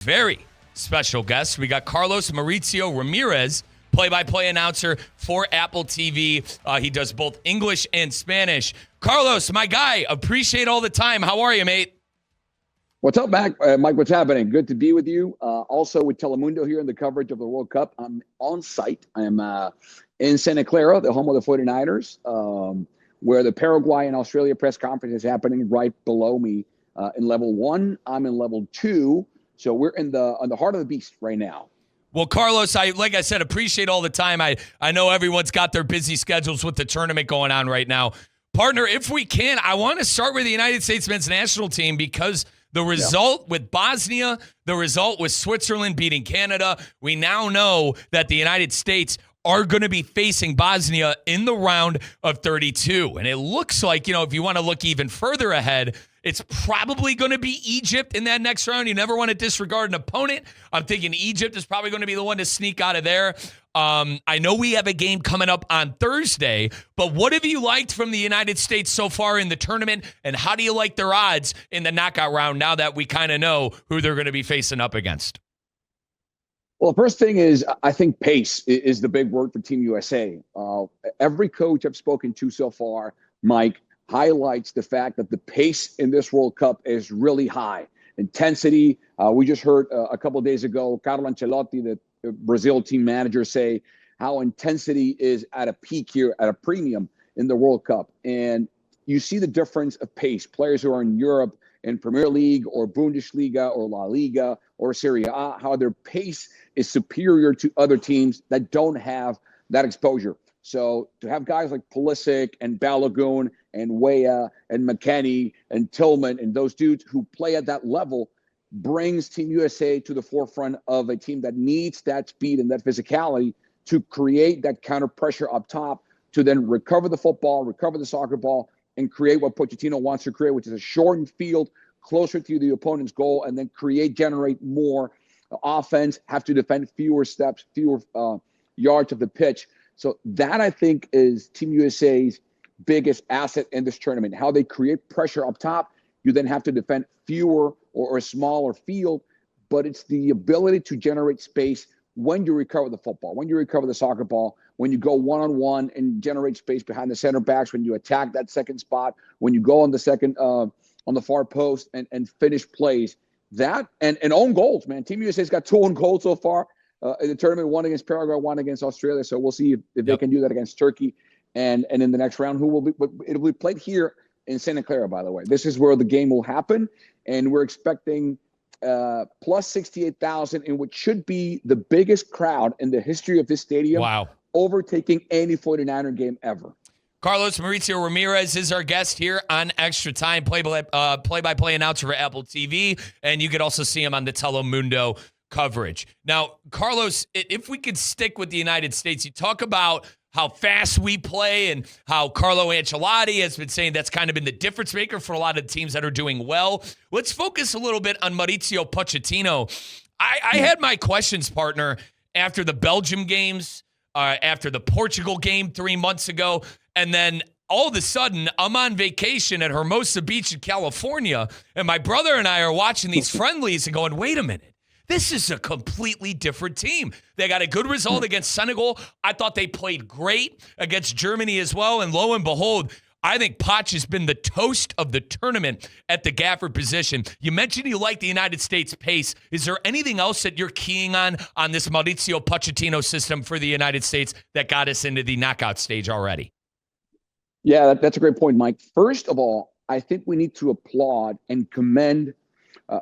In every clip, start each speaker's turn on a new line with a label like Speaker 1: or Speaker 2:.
Speaker 1: Very special guest. We got Carlos Mauricio Ramirez, play-by-play announcer for Apple TV. He does both English and Spanish. Carlos, my guy, appreciate all the time. How are you, mate?
Speaker 2: What's up, Mike? What's happening? Good to be with you. Also with Telemundo here in the coverage of the World Cup. I'm on site. I am in Santa Clara, the home of the 49ers, where the Paraguay and Australia press conference is happening right below me in level 1. I'm in level 2. So we're on the heart of the beast right now.
Speaker 1: Well, Carlos, like I said, appreciate all the time. I know everyone's got their busy schedules with the tournament going on right now. Partner, if we can, I want to start with the United States men's national team because the result with Bosnia, the result with Switzerland beating Canada, we now know that the United States are going to be facing Bosnia in the round of 32. And it looks like, if you want to look even further ahead, it's probably going to be Egypt in that next round. You never want to disregard an opponent. I'm thinking Egypt is probably going to be the one to sneak out of there. I know we have a game coming up on Thursday, but what have you liked from the United States so far in the tournament, and how do you like their odds in the knockout round now that we kind of know who they're going to be facing up against?
Speaker 2: Well, the first thing is I think pace is the big word for Team USA. Every coach I've spoken to so far, Mike, highlights the fact that the pace in this World Cup is really high. Intensity. We just heard a couple of days ago, Carlo Ancelotti, the Brazil team manager, say how intensity is at a peak here, at a premium in the World Cup. And you see the difference of pace. Players who are in Europe in Premier League or Bundesliga or La Liga or Serie A, how their pace is superior to other teams that don't have that exposure. So to have guys like Pulisic and Balogun and Weah and McKennie and Tillman and those dudes who play at that level brings Team USA to the forefront of a team that needs that speed and that physicality to create that counter pressure up top, to then recover the football, recover the soccer ball, and create what Pochettino wants to create, which is a shortened field closer to the opponent's goal, and then generate more offense, have to defend fewer steps, fewer yards of the pitch. So that, I think, is Team USA's biggest asset in this tournament, how they create pressure up top. You then have to defend fewer or a smaller field, but it's the ability to generate space when you recover the football, when you recover the soccer ball, when you go one-on-one and generate space behind the center backs, when you attack that second spot, when you go on the second, on the far post and finish plays. That and own goals, man. Team USA's got 2 own goals so far in the tournament, 1 against Paraguay, 1 against Australia. So we'll see if they can do that against Turkey and in the next round, it'll be played here in Santa Clara, by the way. This is where the game will happen, and we're expecting plus 68,000 in what should be the biggest crowd in the history of this stadium.
Speaker 1: Wow.
Speaker 2: Overtaking any 49er game ever.
Speaker 1: Carlos Mauricio Ramirez is our guest here on Extra Time, play-by-play announcer for Apple TV, and you could also see him on the Telemundo coverage. Now, Carlos, if we could stick with the United States, you talk about how fast we play and how Carlo Ancelotti has been saying that's kind of been the difference maker for a lot of teams that are doing well. Let's focus a little bit on Mauricio Pochettino. I had my questions, partner, after the Belgium games, after the Portugal game 3 months ago, and then all of a sudden, I'm on vacation at Hermosa Beach in California, and my brother and I are watching these friendlies and going, wait a minute. This is a completely different team. They got a good result against Senegal. I thought they played great against Germany as well. And lo and behold, I think Poch has been the toast of the tournament at the gaffer position. You mentioned you like the United States pace. Is there anything else that you're keying on this Mauricio Pochettino system for the United States that got us into the knockout stage already?
Speaker 2: Yeah, that's a great point, Mike. First of all, I think we need to applaud and commend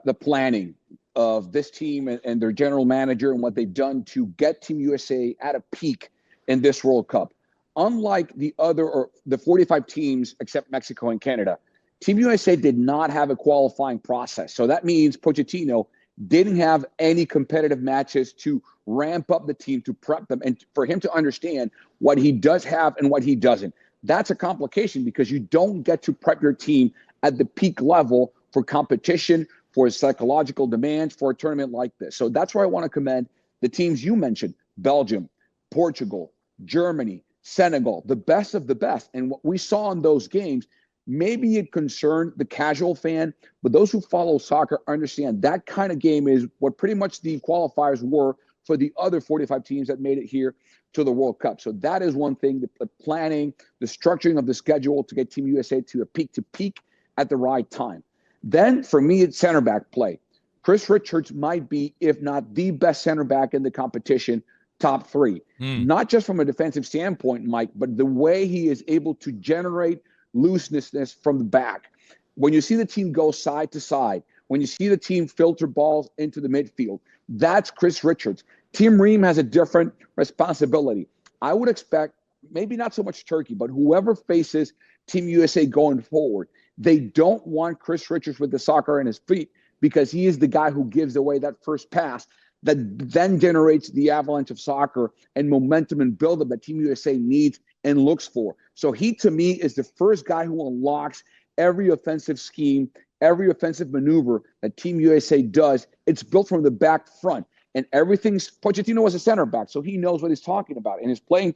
Speaker 2: the planning of this team and their general manager and what they've done to get Team USA at a peak in this World Cup. Unlike the 45 teams, except Mexico and Canada, Team USA did not have a qualifying process. So that means Pochettino didn't have any competitive matches to ramp up the team, to prep them, and for him to understand what he does have and what he doesn't. That's a complication because you don't get to prep your team at the peak level for competition, for psychological demands for a tournament like this. So that's why I want to commend the teams you mentioned, Belgium, Portugal, Germany, Senegal, the best of the best. And what we saw in those games, maybe it concerned the casual fan, but those who follow soccer understand that kind of game is what pretty much the qualifiers were for the other 45 teams that made it here to the World Cup. So that is one thing, the planning, the structuring of the schedule to get Team USA to a peak at the right time. Then for me, it's center back play. Chris Richards might be, if not the best center back in the competition, top three. Not just from a defensive standpoint, Mike, but the way he is able to generate looseness from the back. When you see the team go side to side, when you see the team filter balls into the midfield, that's Chris Richards. Tim Ream has a different responsibility. I would expect, maybe not so much Turkey, but whoever faces Team USA going forward, they don't want Chris Richards with the soccer in his feet, because he is the guy who gives away that first pass that then generates the avalanche of soccer and momentum and buildup that Team USA needs and looks for. So he, to me, is the first guy who unlocks every offensive scheme, every offensive maneuver that Team USA does. It's built from the back front. And everything's, Pochettino was a center back, so he knows what he's talking about. In his playing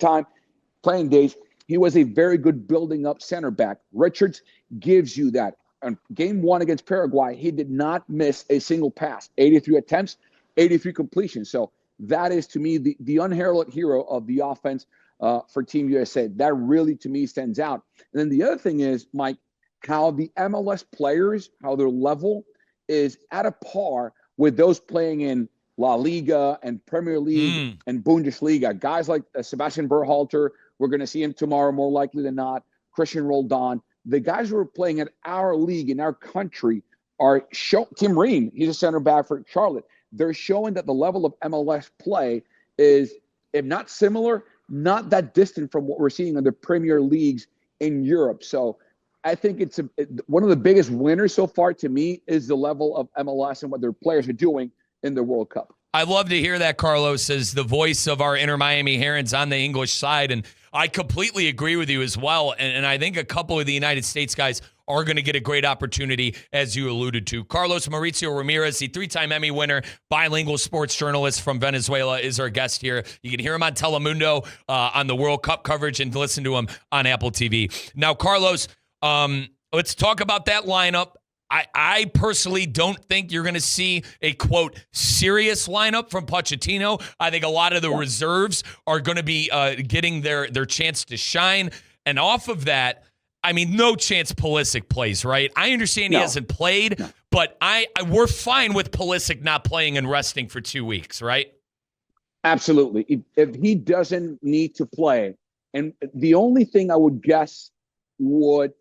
Speaker 2: days, he was a very good building up center back. Richards gives you that. On game one against Paraguay, he did not miss a single pass. 83 attempts, 83 completions. So that is, to me, the unheralded hero of the offense for Team USA. That really, to me, stands out. And then the other thing is, Mike, how the MLS players, how their level is at a par with those playing in La Liga and Premier League and Bundesliga. Guys like Sebastian Berhalter, we're going to see him tomorrow more likely than not. Christian Roldan. The guys who are playing at our league in our country are Tim Ream, he's a center back for Charlotte. They're showing that the level of MLS play is, if not similar, not that distant from what we're seeing in the Premier Leagues in Europe. So I think it's one of the biggest winners so far to me is the level of MLS and what their players are doing in the World Cup.
Speaker 1: I love to hear that, Carlos, as the voice of our Inter Miami Herons on the English side. And I completely agree with you as well. And I think a couple of the United States guys are going to get a great opportunity, as you alluded to. Carlos Mauricio Ramirez, the three-time Emmy winner, bilingual sports journalist from Venezuela, is our guest here. You can hear him on Telemundo on the World Cup coverage and listen to him on Apple TV. Now, Carlos, let's talk about that lineup. I personally don't think you're going to see a, quote, serious lineup from Pochettino. I think a lot of the reserves are going to be getting their chance to shine. And off of that, I mean, no chance Pulisic plays, right? I understand he hasn't played, but we're fine with Pulisic not playing and resting for 2 weeks, right?
Speaker 2: Absolutely. If he doesn't need to play, and the only thing I would guess would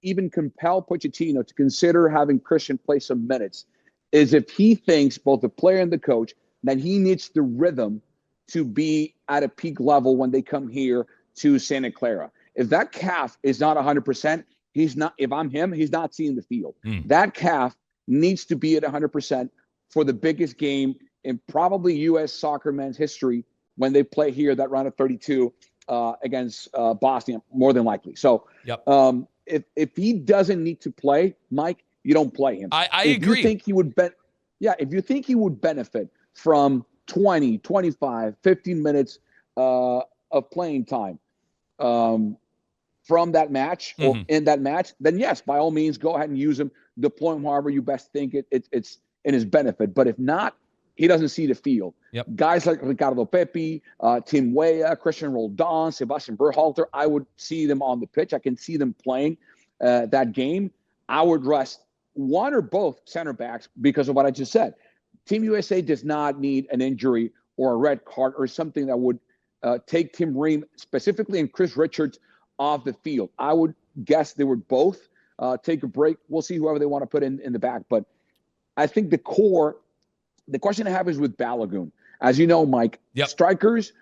Speaker 2: even compel Pochettino to consider having Christian play some minutes is if he thinks, both the player and the coach, that he needs the rhythm to be at a peak level when they come here to Santa Clara. If that calf is not 100%, he's not. If I'm him, he's not seeing the field. That calf needs to be at 100% for the biggest game in probably U.S. soccer men's history when they play here that round of 32 against Bosnia, more than likely. So, if he doesn't need to play, Mike, you don't play him.
Speaker 1: I agree.
Speaker 2: You think he would if you think he would benefit from 20, 25, 15 minutes of playing time from that match or in that match, then yes, by all means, go ahead and use him. Deploy him however you best think it's in his benefit. But if not, he doesn't see the field. Guys like Ricardo Pepi, Tim Weah, Christian Roldan, Sebastian Berhalter, I would see them on the pitch. I can see them playing that game. I would rest one or both center backs because of what I just said. Team USA does not need an injury or a red card or something that would take Tim Ream specifically and Chris Richards off the field. I would guess they would both take a break. We'll see whoever they want to put in the back. But I think the question I have is with Balogun. As you know, Mike, strikers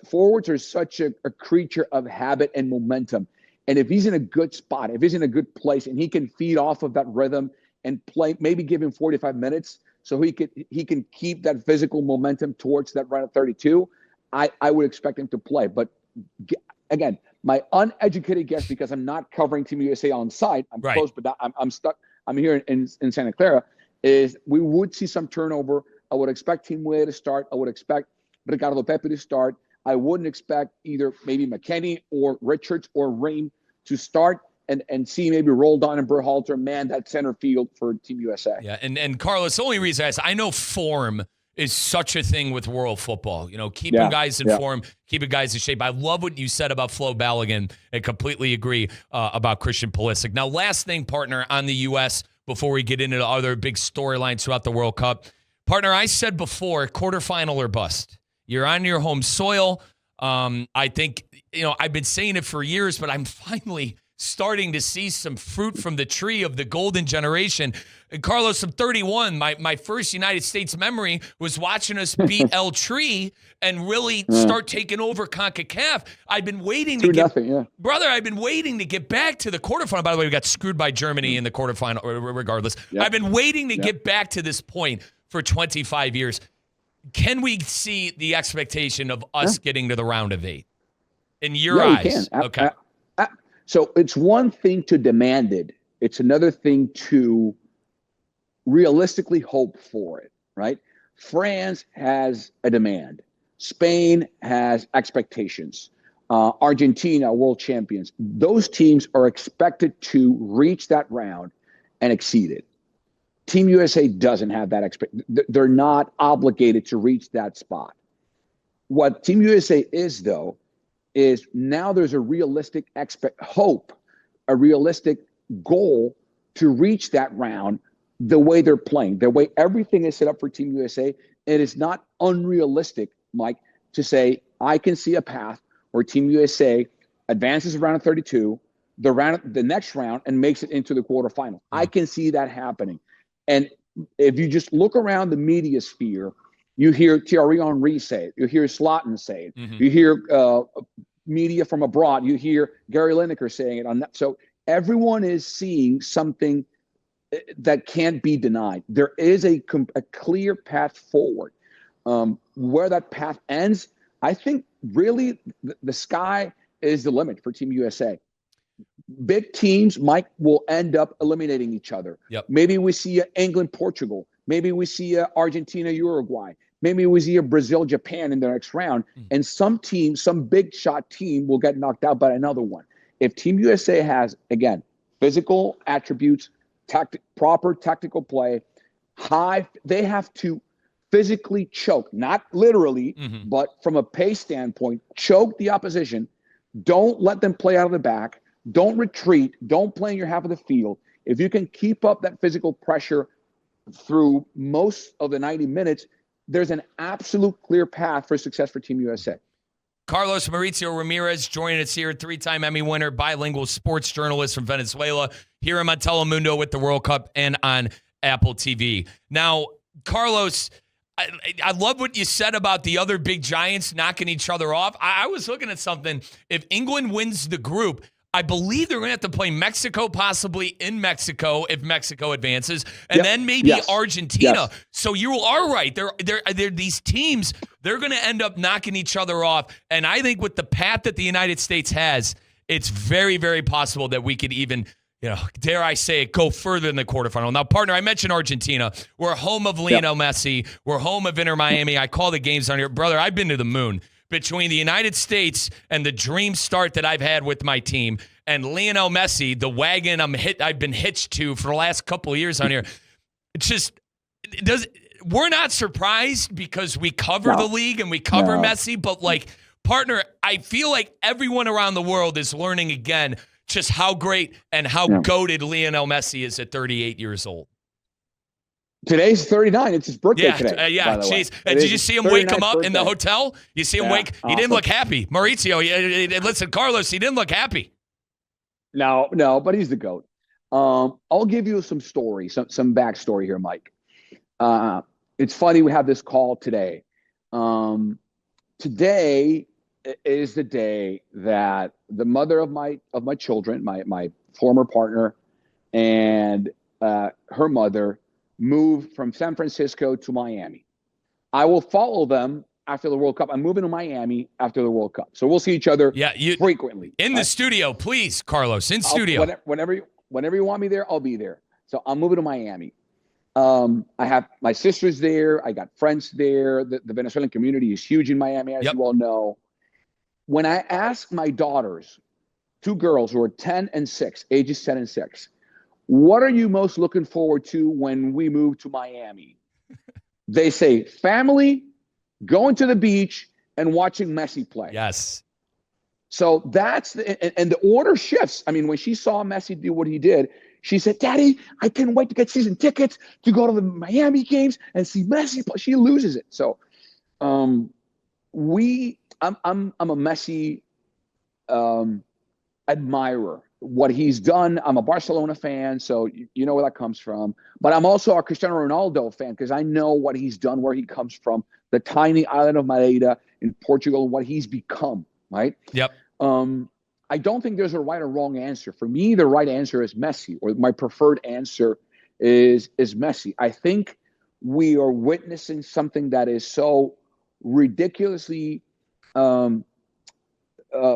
Speaker 2: forwards are such a creature of habit and momentum. And if he's in a good spot, if he's in a good place and he can feed off of that rhythm and play, maybe give him 45 minutes so he can keep that physical momentum towards that round of 32, I would expect him to play. But again, my uneducated guess, because I'm not covering Team USA on site, I'm close, but I'm stuck. I'm here in Santa Clara, is we would see some turnover. I would expect Tim Weah to start. I would expect Ricardo Pepi to start. I wouldn't expect either maybe McKennie or Richards or Ream to start. and see maybe Roldan and Berhalter man that center field for Team USA.
Speaker 1: Yeah, and Carlos, the only reason I know form is such a thing with world football. Keeping guys in form, keeping guys in shape. I love what you said about Flo Balogun and completely agree about Christian Pulisic. Now, last thing, partner, on the U.S. before we get into the other big storylines throughout the World Cup. Partner, I said before, quarterfinal or bust. You're on your home soil. I think, I've been saying it for years, but I'm finally starting to see some fruit from the tree of the golden generation. And Carlos, I'm 31. My first United States memory was watching us beat El Tri and really start taking over CONCACAF. I've been waiting to get brother. I've been waiting to get back to the quarterfinal. By the way, we got screwed by Germany in the quarterfinal. Regardless, I've been waiting to get back to this point for 25 years. Can we see the expectation of us getting to the round of 8? In your eyes, okay.
Speaker 2: So it's one thing to demand it. It's another thing to realistically hope for it, right? France has a demand. Spain has expectations. Argentina, world champions. Those teams are expected to reach that round and exceed it. Team USA doesn't have that they're not obligated to reach that spot. What Team USA is, though, is now there's a realistic a realistic goal to reach that round the way they're playing, the way everything is set up for Team USA. It is not unrealistic, Mike, to say, I can see a path where Team USA advances around 32, the next round, and makes it into the quarterfinal. I can see that happening. And if you just look around the media sphere, you hear Thierry Henry say it. You hear Zlatan say it. You hear media from abroad. You hear Gary Lineker saying it. So everyone is seeing something that can't be denied. There is a clear path forward. Where that path ends, I think really the sky is the limit for Team USA. Big teams, Mike, will end up eliminating each other. Maybe we see England, Portugal. Maybe we see Argentina, Uruguay. Maybe we see Brazil, Japan in the next round. And some big shot team will get knocked out by another one. If Team USA has, again, physical attributes, proper tactical play, they have to physically choke, not literally, but from a pace standpoint, choke the opposition. Don't let them play out of the back. Don't retreat. Don't play in your half of the field. If you can keep up that physical pressure through most of the 90 minutes, there's an absolute clear path for success for Team USA.
Speaker 1: Carlos Mauricio Ramirez joining us here, 3-time Emmy winner, bilingual sports journalist from Venezuela. Hear him on Telemundo with the World Cup and on Apple TV. Now, Carlos, I love what you said about the other big giants knocking each other off. I was looking at something. If England wins the group, I believe they're going to have to play Mexico, possibly in Mexico, if Mexico advances, and then maybe Argentina. So you are right. They're these teams, they're going to end up knocking each other off. And I think with the path that the United States has, it's very, very possible that we could even, dare I say it, go further in the quarterfinal. Now, partner, I mentioned Argentina. We're home of Lionel Messi. We're home of Inter Miami. I call the games on here. Brother, I've been to the moon. Between the United States and the dream start that I've had with my team and Lionel Messi, the wagon I've been hitched to for the last couple of years on here, we're not surprised because we cover the league and we cover Messi, but partner, I feel like everyone around the world is learning again just how great and how goated Lionel Messi is at 38 years old.
Speaker 2: Today's 39. It's his birthday today.
Speaker 1: Jeez. Did you see him wake him up in the hotel? You see him wake? He didn't look happy. Mauricio, listen, Carlos, he didn't look happy.
Speaker 2: No, but he's the GOAT. I'll give you some story, some backstory here, Mike. It's funny we have this call today. Today is the day that the mother of my children, my former partner, and her mother moved from San Francisco to Miami. I will follow them after the World Cup. I'm moving to Miami after the World Cup. So we'll see each other frequently.
Speaker 1: In the studio, please, Carlos, in studio.
Speaker 2: Whenever you want me there, I'll be there. So I'm moving to Miami. I have my sisters there. I got friends there. The Venezuelan community is huge in Miami, as you all know. When I ask my daughters two girls who are 10 and 6, ages 10 and 6. What are you most looking forward to when we move to Miami? They say family, going to the beach, and watching Messi play.
Speaker 1: Yes.
Speaker 2: So that's and the order shifts. I mean, when she saw Messi do what he did, she said, "Daddy, I can't wait to get season tickets to go to the Miami games and see Messi play." She loses it. So, I'm a Messi admirer. What he's done. I'm a Barcelona fan, so you know where that comes from. But I'm also a Cristiano Ronaldo fan because I know what he's done, where he comes from, the tiny island of Madeira in Portugal, and what he's become. Right.
Speaker 1: Yep.
Speaker 2: I don't think there's a right or wrong answer. For me, the right answer is Messi, or my preferred answer is Messi. I think we are witnessing something that is so ridiculously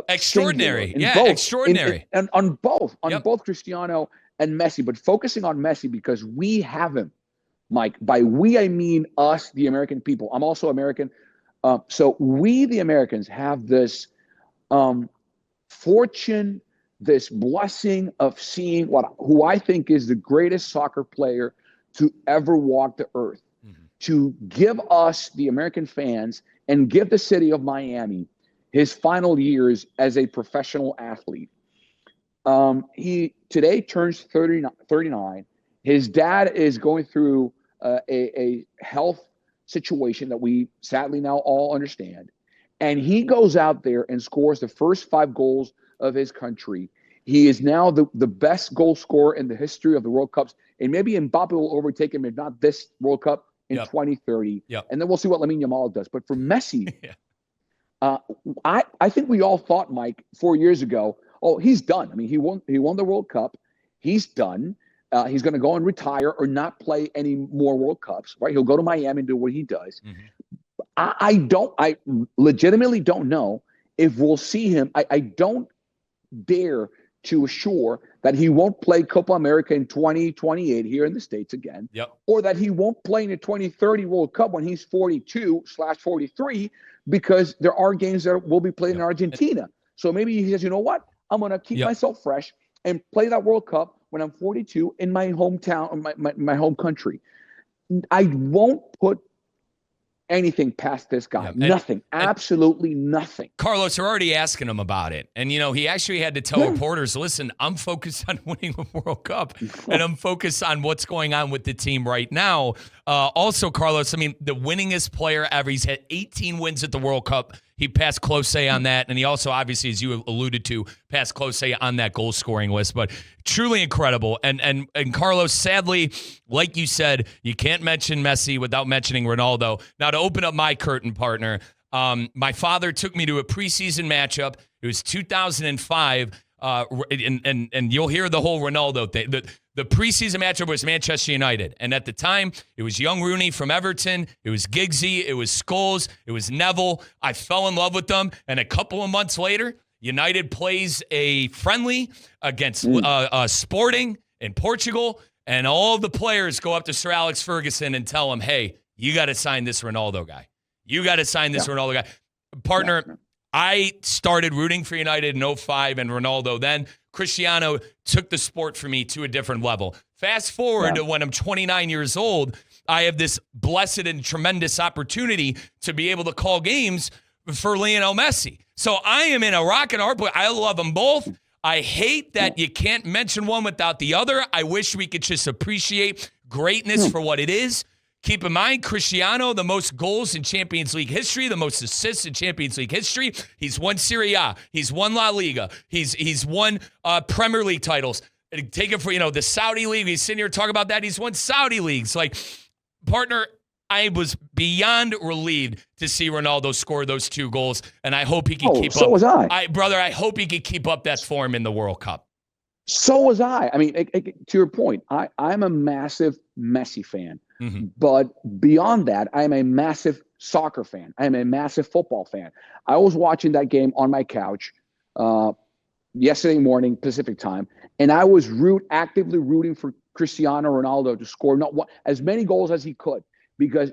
Speaker 1: extraordinary. Extraordinary.
Speaker 2: And on both Cristiano and Messi, but focusing on Messi because we have him, Mike. By we, I mean us, the American people. I'm also American. So we, the Americans, have this fortune, this blessing of seeing who I think is the greatest soccer player to ever walk the earth, to give us, the American fans, and give the city of Miami his final years as a professional athlete. He today turns 39. His dad is going through a health situation that we sadly now all understand. And he goes out there and scores the first 5 goals of his country. He is now the best goal scorer in the history of the World Cups. And maybe Mbappe will overtake him, if not this World Cup, in 2030. And then we'll see what Lamine Yamal does. But for Messi, I think we all thought, Mike, 4 years ago, oh, he's done. I mean, he won the World Cup. He's done. He's going to go and retire or not play any more World Cups, right? He'll go to Miami and do what he does. I legitimately don't know if we'll see him. I don't dare to assure that he won't play Copa America in 2028 here in the States again, or that he won't play in the 2030 World Cup when he's 42/43, because there are games that will be played in Argentina. So maybe he says, you know what? I'm going to keep myself fresh and play that World Cup when I'm 42 in my hometown, my home country. I won't put anything past this guy. Nothing. Absolutely nothing.
Speaker 1: Carlos, they're already asking him about it. And, he actually had to tell reporters, listen, I'm focused on winning the World Cup, and I'm focused on what's going on with the team right now. Also, Carlos, I mean, the winningest player ever. He's had 18 wins at the World Cup. He passed Klose on that, and he also, obviously, as you alluded to, passed Klose on that goal-scoring list. But truly incredible. And Carlos, sadly, like you said, you can't mention Messi without mentioning Ronaldo. Now, to open up my curtain, partner, my father took me to a preseason matchup. It was 2005, and you'll hear the whole Ronaldo thing. The preseason matchup was Manchester United. And at the time, it was young Rooney from Everton. It was Giggsy. It was Scholes. It was Neville. I fell in love with them. And a couple of months later, United plays a friendly against Sporting in Portugal. And all the players go up to Sir Alex Ferguson and tell him, hey, you got to sign this Ronaldo guy. You got to sign this Ronaldo guy. Partner, I started rooting for United in 2005 and Ronaldo then. Cristiano took the sport for me to a different level. Fast forward to when I'm 29 years old, I have this blessed and tremendous opportunity to be able to call games for Lionel Messi. So I am in a rock and hard place. I love them both. I hate that you can't mention one without the other. I wish we could just appreciate greatness for what it is. Keep in mind, Cristiano, the most goals in Champions League history, the most assists in Champions League history. He's won Serie A. He's won La Liga. He's won Premier League titles. Take it for, the Saudi League. He's sitting here talking about that. He's won Saudi leagues. Like, partner, I was beyond relieved to see Ronaldo score those 2 goals, and I hope he can keep up.
Speaker 2: So was I.
Speaker 1: Brother, I hope he can keep up that form in the World Cup.
Speaker 2: So was I. I mean, to your point, I'm a massive Messi fan. But beyond that, I am a massive soccer fan. I am a massive football fan. I was watching that game on my couch yesterday morning, Pacific time, and I was actively rooting for Cristiano Ronaldo to score as many goals as he could, because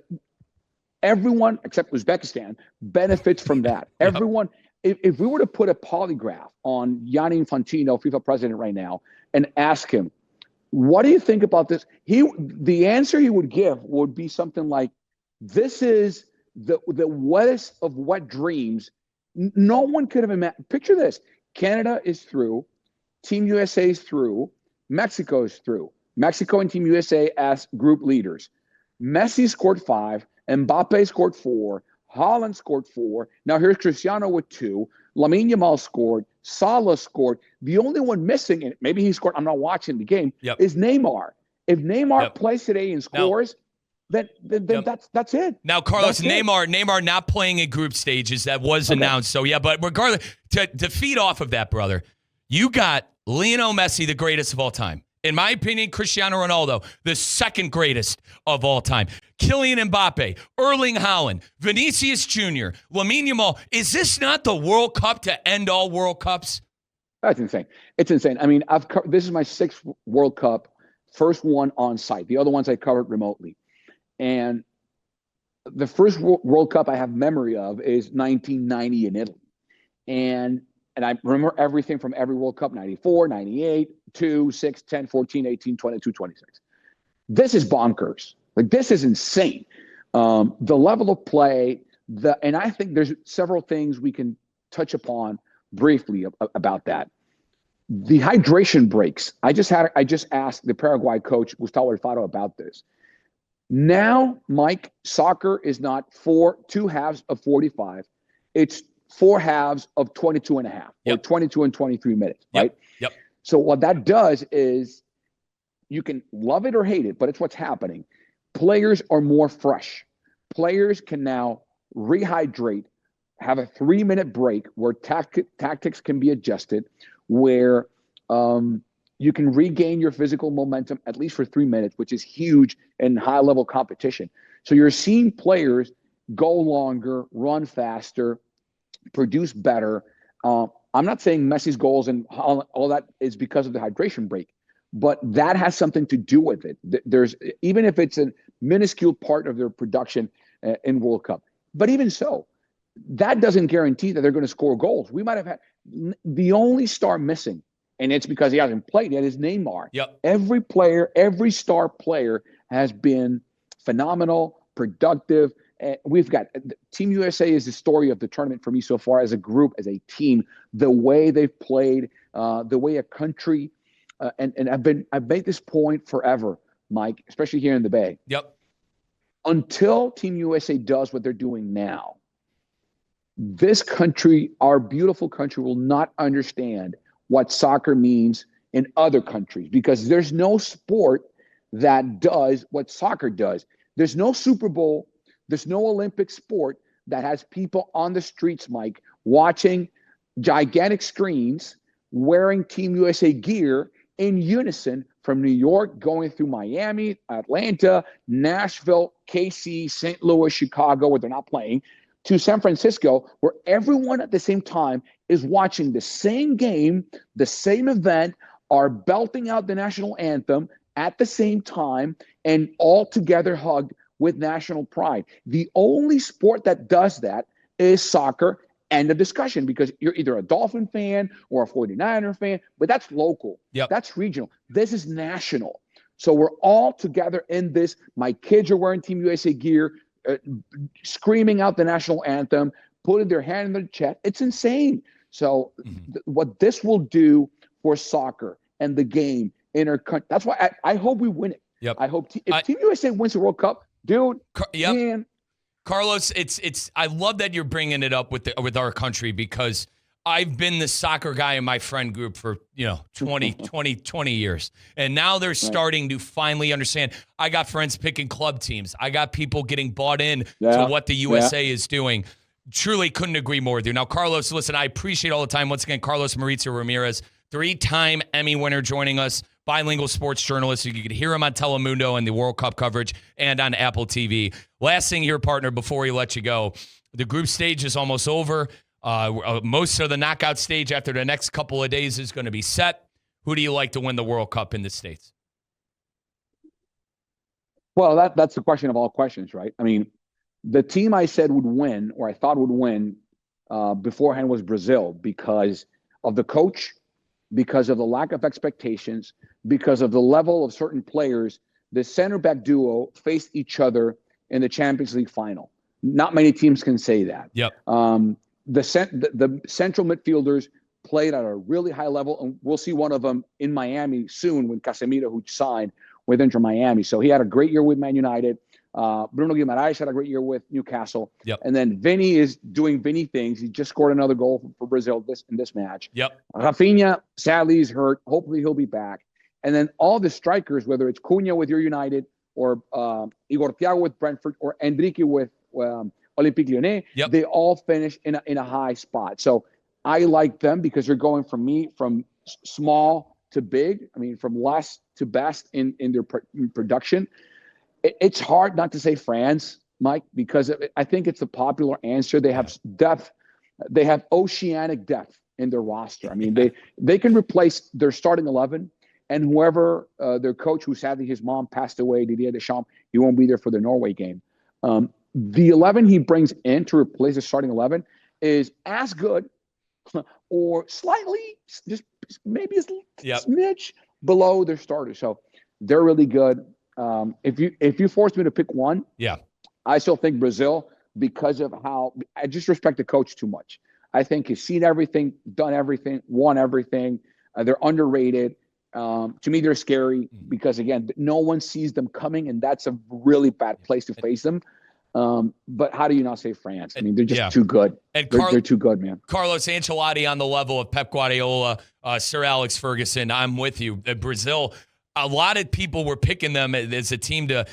Speaker 2: everyone except Uzbekistan benefits from that. Everyone, if we were to put a polygraph on Gianni Infantino, FIFA president right now, and ask him, what do you think about this? The answer he would give would be something like, this is the wettest of wet dreams. No one could have imagined. Picture this. Canada is through. Team USA is through. Mexico is through. Mexico and Team USA as group leaders. Messi scored 5. Mbappe scored 4. Haaland scored 4. Now here's Cristiano with 2. Lamine Yamal scored. Salah scored. The only one missing, and maybe he scored, I'm not watching the game, is Neymar. If Neymar plays today and scores, then that's it.
Speaker 1: Now, Carlos, Neymar not playing in group stages. That was announced. So, yeah, but regardless, to feed off of that, brother, you got Lionel Messi, the greatest of all time. In my opinion, Cristiano Ronaldo, the second greatest of all time. Kylian Mbappe, Erling Haaland, Vinicius Jr., Lamine Yamal. Is this not the World Cup to end all World Cups?
Speaker 2: That's insane. It's insane. I mean, this is my 6th World Cup, first one on site. The other ones I covered remotely. And the first World Cup I have memory of is 1990 in Italy. And I remember everything from every World Cup, 94, 98, 2, 6, 10, 14, 18, 22, 26. This is bonkers. Like, this is insane. The level of play, and I think there's several things we can touch upon briefly about that. The hydration breaks. I just asked the Paraguay coach, Gustavo Alfaro, about this. Now, Mike, soccer is not 2 halves of 45. It's 4 halves of 22 and a half, or 22 and 23 minutes, right?
Speaker 1: Yep.
Speaker 2: So what that does is, you can love it or hate it, but it's what's happening. Players are more fresh. Players can now rehydrate, have a 3-minute break where tactics can be adjusted, where you can regain your physical momentum at least for 3 minutes, which is huge in high-level competition. So you're seeing players go longer, run faster, produce better. I'm not saying Messi's goals and all that is because of the hydration break, but that has something to do with it. There's, even if it's a minuscule part of their production in World Cup, but even so, that doesn't guarantee that they're going to score goals. We might have had the only star missing, and it's because he hasn't played yet, is Neymar. Every player, every star player has been phenomenal, productive. We've got Team USA is the story of the tournament for me so far, as a group, as a team, the way they've played, the way a country, and I've made this point forever, Mike, especially here in the Bay. Until Team USA does what they're doing now, this country, our beautiful country, will not understand what soccer means in other countries, because there's no sport that does what soccer does. There's no Super Bowl. There's no Olympic sport that has people on the streets, Mike, watching gigantic screens, wearing Team USA gear in unison from New York, going through Miami, Atlanta, Nashville, KC, St. Louis, Chicago, where they're not playing, to San Francisco, where everyone at the same time is watching the same game, the same event, are belting out the national anthem at the same time, and all together hugged with national pride. The only sport that does that is soccer. End of discussion, because you're either a Dolphin fan or a 49er fan, but that's local. That's regional. This is national. So we're all together in this. My kids are wearing Team USA gear, screaming out the national anthem, putting their hand in their chest. It's insane. So what this will do for soccer and the game in our country, that's why I hope we win it. I hope if Team USA wins the World Cup, dude, man.
Speaker 1: Carlos, it's I love that you're bringing it up with our country, because I've been the soccer guy in my friend group for 20 years. And now they're starting to finally understand. I got friends picking club teams. I got people getting bought in to what the USA is doing. Truly couldn't agree more with you. Now, Carlos, listen, I appreciate all the time. Once again, Carlos Mauricio Ramirez, 3-time Emmy winner, joining us, bilingual sports journalist. You could hear him on Telemundo and the World Cup coverage, and on Apple TV. Last thing here, partner, before we let you go, the group stage is almost over. Most of the knockout stage after the next couple of days is going to be set. Who do you like to win the World Cup in the States?
Speaker 2: Well, that's the question of all questions, right? I mean, the team I said would win, or I thought would win, beforehand was Brazil because of the coach, because of the lack of expectations, because of the level of certain players. The center back duo faced each other in the Champions League final. Not many teams can say that.
Speaker 1: Yep.
Speaker 2: The central midfielders played at a really high level, and we'll see one of them in Miami soon when Casemiro, who signed with Inter Miami. So he had a great year with Man United. Bruno Guimaraes had a great year with Newcastle.
Speaker 1: Yep.
Speaker 2: And then Vinny is doing Vinny things. He just scored another goal for Brazil in this match.
Speaker 1: Yep.
Speaker 2: Rafinha, sadly, is hurt. Hopefully he'll be back. And then all the strikers, whether it's Cunha with your United or Igor Thiago with Brentford or Enrique with Olympique Lyonnais,
Speaker 1: yep.
Speaker 2: they all finish in a high spot. So I like them because they're going from small to big. I mean, from less to best in their production. It's hard not to say France, Mike, because I think it's a popular answer. They have depth. They have oceanic depth in their roster. I mean, they can replace their starting 11 and whoever their coach, who sadly his mom passed away, Didier Deschamps, he won't be there for the Norway game. The 11 he brings in to replace the starting 11 is as good or slightly, just maybe a smidge below their starters. So they're really good. If you force me to pick one, I still think Brazil, because of how I just respect the coach too much. I think he's seen everything, done everything, won everything. They're underrated. To me, they're scary because, again, no one sees them coming, and that's a really bad place to face them. But how do you not say France? I mean, they're just too good. And they're too good, man.
Speaker 1: Carlos Ancelotti on the level of Pep Guardiola, Sir Alex Ferguson. I'm with you. Brazil, a lot of people were picking them as a team to,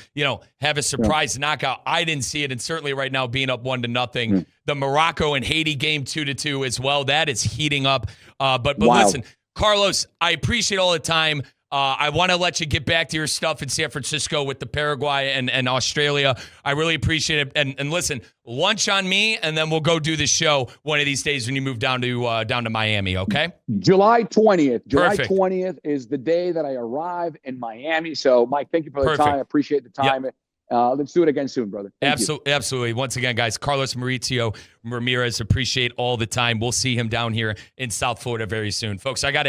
Speaker 1: have a surprise knockout. I didn't see it, and certainly right now being up 1-0. The Morocco and Haiti game 2-2 as well. That is heating up. But listen, Carlos, I appreciate all the time. I want to let you get back to your stuff in San Francisco with the Paraguay and Australia. I really appreciate it. And listen, lunch on me, and then we'll go do the show one of these days when you move down to Miami, okay?
Speaker 2: July 20th. July
Speaker 1: Perfect.
Speaker 2: 20th is the day that I arrive in Miami. So, Mike, thank you for the time. I appreciate the time. Yep. Let's do it again soon, brother.
Speaker 1: Absolutely. Once again, guys, Carlos Mauricio Ramirez, appreciate all the time. We'll see him down here in South Florida very soon. Folks, I got